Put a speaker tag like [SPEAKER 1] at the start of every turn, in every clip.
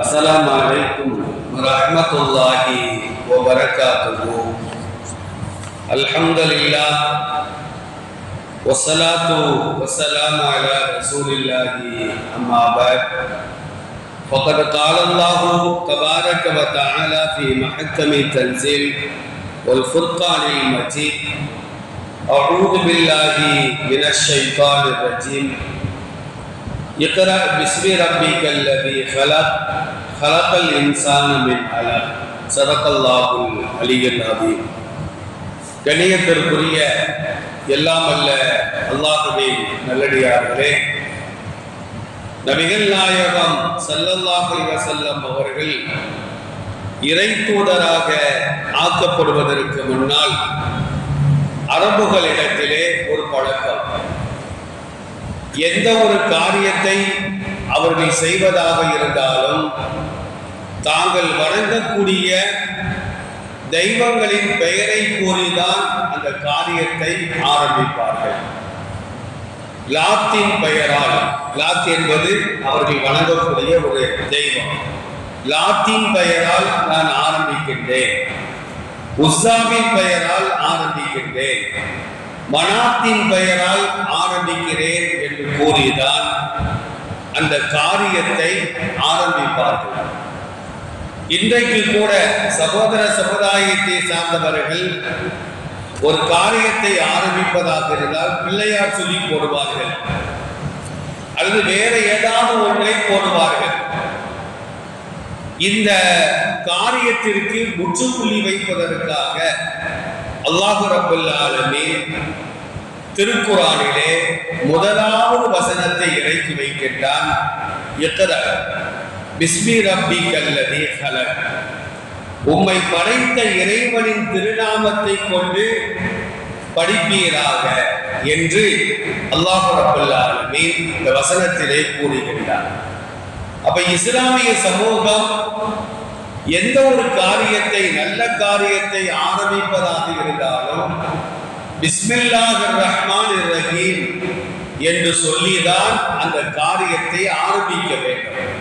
[SPEAKER 1] السلام عليكم ورحمة الله وبركاته. الحمد لله والصلاة والسلام على رسول الله أما بعد فقد قال الله تبارك وتعالى في محكم التنزيل والفرقان المجيد: أعوذ بالله من الشيطان الرجيم. اقرأ باسم ربك الذي خلق خلق الإنسان من علق. صدق الله العلي العظيم. கண்ணியத்திற்குரிய எல்லாம் அல்ல அல்லாஹ்வின் நல்லடியார்களே, நபிகள் நாயகம் ஸல்லல்லாஹு அலைஹி வஸல்லம் அவர்கள் இறை தூதராக ஆக்கப்படுவதற்கு முன்னால் அரபுகளிடத்திலே ஒரு பழக்கம், எந்த ஒரு காரியத்தை அவர்கள் செய்வதாக இருந்தாலும் தாங்கள் வணங்கக்கூடிய தெய்வங்களின் பெயரை கூறிதான் அந்த காரியத்தை ஆரம்பிப்பார்கள். லாத்தின் பெயரால், லாத் என்பது அவர்கள் வணங்கக்கூடிய ஒரு தெய்வம், லாத்தின் பெயரால் நான் ஆரம்பிக்கின்றேன், உஸ்ஸாவின் பெயரால் ஆரம்பிக்கின்றேன், மனாத்தின் பெயரால் ஆரம்பிக்கிறேன் என்று கூறிதான் அந்த காரியத்தை ஆரம்பிப்பார்கள். இன்றைக்கு கூட சகோதர சமுதாயத்தை சார்ந்தவர்கள் ஒரு காரியத்தை ஆரம்பிப்பதாக இருந்தால் பிள்ளையார் சொல்லி போடுவார்கள், அல்லது வேற ஏதாவது ஒன்றை போடுவார்கள். இந்த காரியத்திற்கு முற்றுப்புள்ளி வைப்பதற்காக அல்லாஹ் ரப்பல் ஆலமீன் திருக்குர்ஆனிலே முதலாவது வசனத்தை இறக்கி வைக்கின்றான். இக்ரா பிஸ்மி ரப்பிக்கல் லதீ ஹலக். உம்மை படைத்த இறைவனின் திருநாமத்தை கொண்டு படிப்பீராக என்று அல்லாஹ் ரப்பல் ஆலமீன் இந்த வசனத்திலே கூறுகின்றார். அப்ப இஸ்லாமிய சமூகம் எந்த ஒரு காரியத்தை, நல்ல காரியத்தை ஆரம்பிப்பதாக இருந்தாலும் பிஸ்மில்லாஹிர் ரஹ்மானிர் ரஹீம் என்று சொல்லிதான் அந்த காரியத்தை ஆரம்பிக்க வேண்டும்.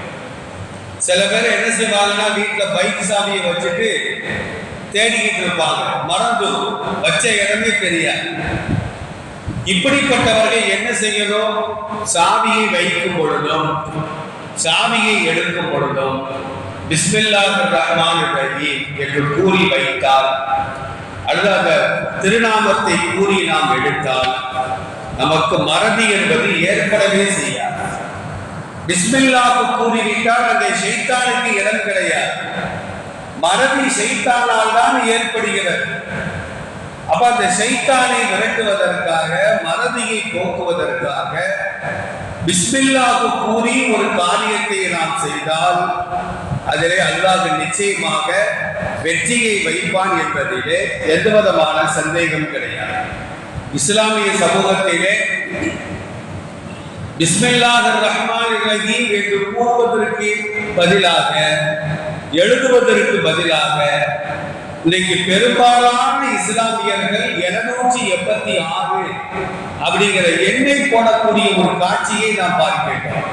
[SPEAKER 1] சில பேர் என்ன செய்வாங்கன்னா, வீட்டுல பைக் சாவியை வச்சுட்டு தேடிக்கிட்டு இருப்பாங்க, மறந்து வச்ச இடமே தெரியாது. இப்படிப்பட்டவர்கள் என்ன செய்யணும்? சாவியை வைக்கும் பொழுதும் சாவியை எடுக்கும் பொழுதும் பிஸ்மில்லாஹிர் ரஹ்மானிர் ரஹீம் என்று கூறி வைத்தால், அல்லது அந்த திருநாமத்தை கூறி நாம் எடுத்தால் நமக்கு மறதி என்பது ஏற்படவே செய்யாது. பிஸ்மில்லாஹ் கூறிவிட்டால் அந்த ஷைத்தானுக்கு இடம் கிடையாது. மறதி ஷைத்தானால் தான் ஏற்படுகிறது. அப்ப அந்த ஷைத்தானை விரட்டுவதற்காக, மறதியை போக்குவதற்காக பிஸ்மில்லாஹ் கூறி ஒரு காரியத்தை நாம் செய்தால் அதிலே அல்லாஹ் நிச்சயமாக வெற்றியை வைப்பான் என்பதிலே எந்த விதமான சந்தேகம் கிடையாது. இஸ்லாமிய சமூகத்திலே பிஸ்மில்லாஹிர் ரஹ்மானிர் ரஹீம் என்று கூறுவதற்கு பதிலாக, எழுதுவதற்கு பதிலாக இன்றைக்கு பெரும்பாலான இஸ்லாமியர்கள் 786 அப்படிங்கிற எண்ணை போடக்கூடிய ஒரு காட்சியை நாம் பார்க்கிறோம்.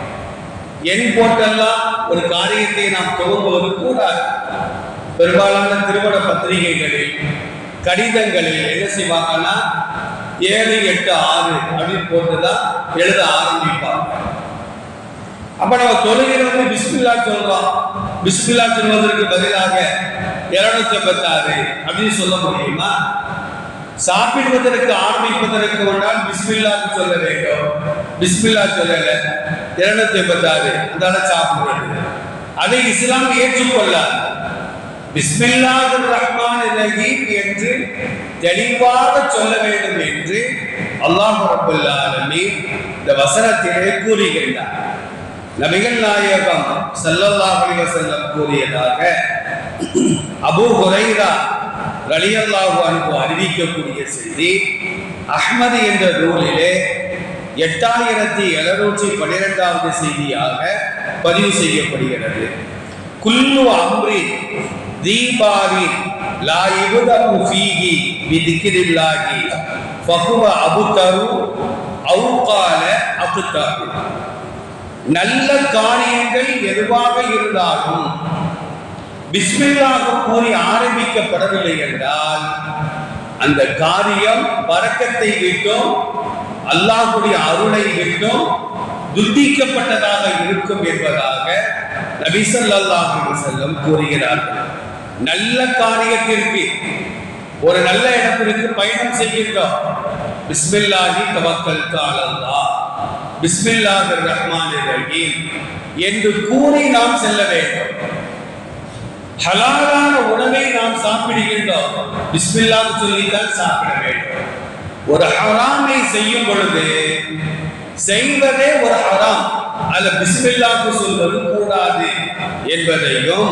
[SPEAKER 1] எண் போட்டெல்லாம் ஒரு காரியத்தை நாம் துவங்குவது கூடாது. பெரும்பாலான திருமண பத்திரிகைகளில், கடிதங்களில் என்ன செய்வாங்கன்னா 786 அப்படின்னு போட்டுதான் எழுத ஆரம்பிப்பாங்க. அப்ப நம்ம தொழுகையில பிஸ்மில்லா சொல்றோம், பிஸ்மில்லா சொல்வதற்கு பதிலாக 256 அப்படின்னு சொல்ல முடியுமா? சாப்பிடுவதற்கு ஆரம்பிப்பதற்கு முன்னால் பிஸ்மில்லா சொல்ல வேண்டும். பிஸ்மில்லா சொல்லல, 256 அதால சாப்பிடுறது. அதை இஸ்லாம் ஏற்றுக்கொள்ளாது. பிஸ்மில்லாஹிர் ரஹ்மானிர் ரஹீம் என்று தெளிவாக சொல்ல வேண்டும் என்று அல்லாஹ் ரப்பல் ஆலமீன் இந்த வசனத்திலே கூறுகின்றார். நபிகள் நாயகம் ஸல்லல்லாஹு அலைஹி வஸல்லம் கூறியதாக அபூ ஹுரைரா ரலியல்லாஹு அன்ஹு அறிவிக்கக்கூடிய செய்தி, அஹ்மது என்ற நூலிலே 8712வது செய்தியாக பதிவு செய்யப்படுகிறது. குல்லு அம்ரி தீபாரி லா யுபதஉ ஃபீஹி பிதிக்ரில்லாஹி ஃபஹுவ அபுதரு அவு கால அபுதரு. நல்ல காரியங்கள் எதுவாக இருந்தாலும் பிஸ்மில்லாஹ் கூறி ஆரம்பிக்கப்படவில்லை என்றால் அந்த காரியம் பரக்கத்தை விட்டும் அல்லாஹ்வுடைய அருளை விட்டும் துண்டிக்கப்பட்டதாக இருக்கும் என்பதாக நபி ஸல்லல்லாஹு அலைஹி வஸல்லம் கூறுகிறார்கள். நல்ல காரியத்திற்கு ஒரு நல்ல இடத்திற்கு பயணம் செய்கின்றோம். பிஸ்மில்லாஹி தவக்கல்து அலல்லாஹ், பிஸ்மில்லாஹிர் ரஹ்மானிர் ரஹீம் என்று கூறி நாம் செல்ல வேண்டும். ஹலாலான உணவை நாம் சாப்பிடுகின்றோம், பிஸ்மில்லாஹ் சொல்லித்தான் சாப்பிட வேண்டும். ஒரு ஹராமை செய்யும் பொழுது செய்வதே ஒரு ஹராம், அல்ல பிஸ்மில்லாஹ் சொல்வது கூடாது என்பதையும்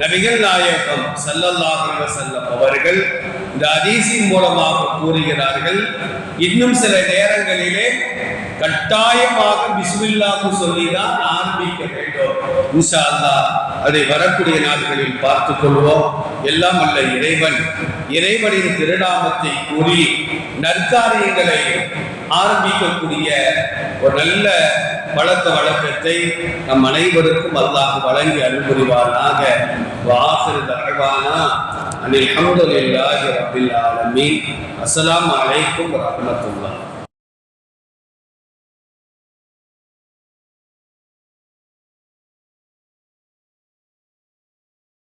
[SPEAKER 1] நபிகள் நாயகம் ஸல்லல்லாஹு அலைஹி வஸல்லம் அவர்கள் இந்த ஹதீஸின் மூலமாக கூறுகிறார்கள். இன்னும் சில நேரங்களிலே கட்டாயமாக பிஸ்மில்லாஹ் சொல்லிதான் ஆரம்பிக்க வேண்டும். இன்ஷா அல்லாஹ் அதை வரக்கூடிய நாட்களில் பார்த்துக் கொள்வோம். எல்லாம் அல்ல இறைவனின் திருநாமத்தை கூறி நற்காரியங்களை ஆரம்பிக்கக்கூடிய ஒரு நல்ல பழக்க வழக்கத்தை நம் அனைவருக்கும் அல்லாஹ் வழங்கி அருள் புரிவானாக. வாஹிரு தஅவானா அனில் ஹம்துலில்லாஹி ரப்பில் ஆலமீன். அஸ்ஸலாமு அலைக்கும் வரஹ்மத்துல்லாஹ்.